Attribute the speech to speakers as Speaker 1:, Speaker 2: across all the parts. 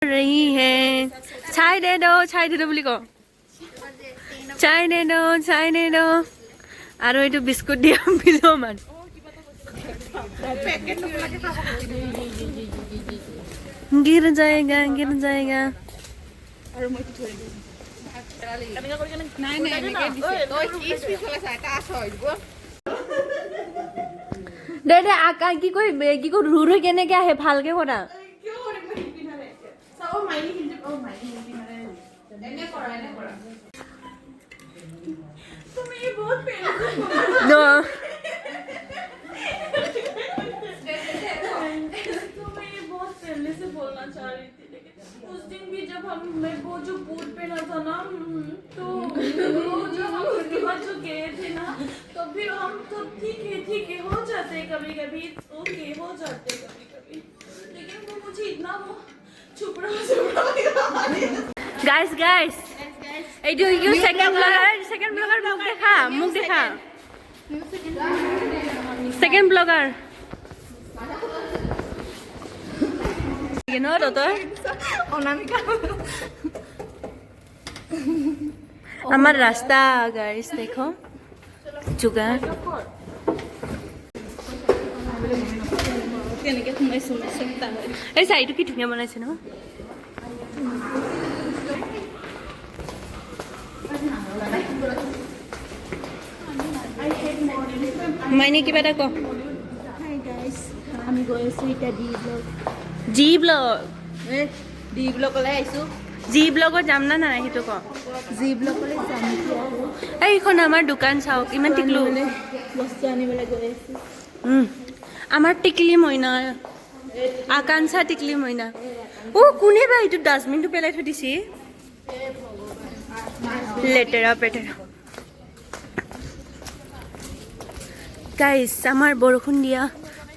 Speaker 1: रही है চাই দে বুলি ক চাই দে আৰু এইটো বিস্কুট দিয়া পিলো মান गिर जाएगा
Speaker 2: আৰু মই থৈ দিম নাই এনেকে দিছে তই কি পিছলে চাই তা হয়
Speaker 1: দে আকা কি কই ৰুৰ হৈ কেনেকে আহে ভালকে কৰা
Speaker 2: কিয় কৰিম পিনালে চাও মাইনি কিন্তু মাইনি পিনালে এনে কৰা তুমি বহুত পেলাইছো
Speaker 1: ন
Speaker 2: तुम्हें बहुत पहले से बोलना चाह रही थी लेकिन उस दिन भी जब मैं वो जो बूट पहना था ना तो वो जो हम वहाँ जो गए थे ना तो फिर हम तो ठीक है हो जाते कभी ओके हो जाते कभी लेकिन वो मुझे इतना वो छुपड़ा
Speaker 1: गाइस এইটো ইউ সেকেন্ড ব্লগার মুখ দেখা সেকেন্ড ব্লগার কেন তই
Speaker 2: অনামিকা
Speaker 1: আমার রাস্তা গাইস দেখো জুগা
Speaker 2: কেনেকে সোমাইছো
Speaker 1: এই চাইটো কি ধুনীয়া বনাইছে ন মাইনে কিবা এটা ক
Speaker 2: হাই গাইস আমি গৈ আছো এটা
Speaker 1: জি ব্লগ
Speaker 2: ডি ব্লকলৈ আহিছো
Speaker 1: জি ব্লগত যাম না নাই সেইটো ক
Speaker 2: জি ব্লকলৈ যাম
Speaker 1: এইখন আমাৰ দোকান চাওক ইমান টিকলু
Speaker 2: বস্তু আনিবলৈ গৈ আছো
Speaker 1: আমাৰ টিকলি মইনা আকাংক্ষা টিকলি মইনা কোনে বা এইটো ডাষ্টবিনটো পেলাই থৈ দিছে লেতেৰা পেটেৰা গাইস আমাৰ বৰষুণ দিয়া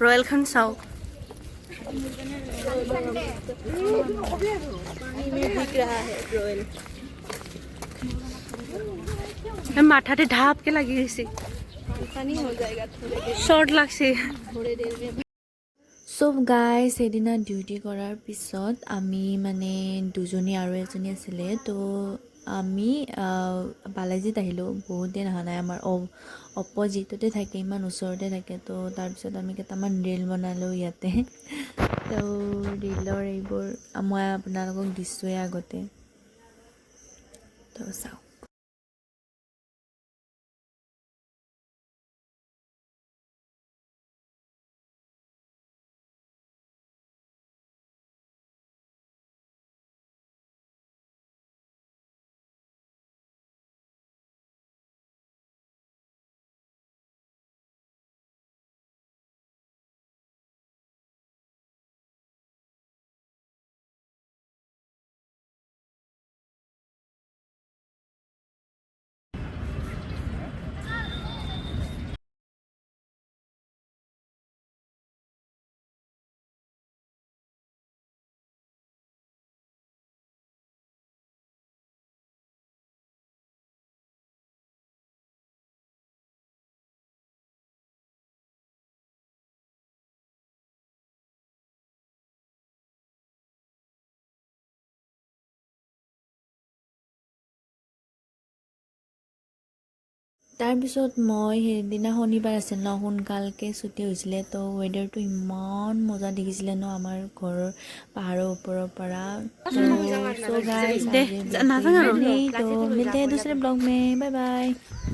Speaker 1: ৰয়েলখন চাওক মাথাতে ঢাপকে লাগি গৈছে শৰ্ট লাগছে চব গাইজ সেইদিনা ডিউটি কৰাৰ পিছত আমি মানে দুজনী আৰু এজনী আছিলে তো আমি বালাজীত আহিলোঁ বহুত দিন অহা নাই আমাৰ অপজিটতে থাকে ইমান ওচৰতে থাকে তো তাৰপিছত আমি কেইটামান ৰিল বনালোঁ ইয়াতে তো ৰিলৰ এইবোৰ মই আপোনালোকক দিছোঁৱে আগতে তো চাওক তাৰপিছত মই সেইদিনা শনিবাৰ আছিল ন সোনকালকৈ ছুটি হৈছিলে তো ৱেডাৰটো ইমান মজা দেখিছিলে ন আমাৰ ঘৰৰ পাহাৰৰ ওপৰৰ পৰা तो गाइस मिलते हैं दूसरे ब्लॉग में बाय बाय।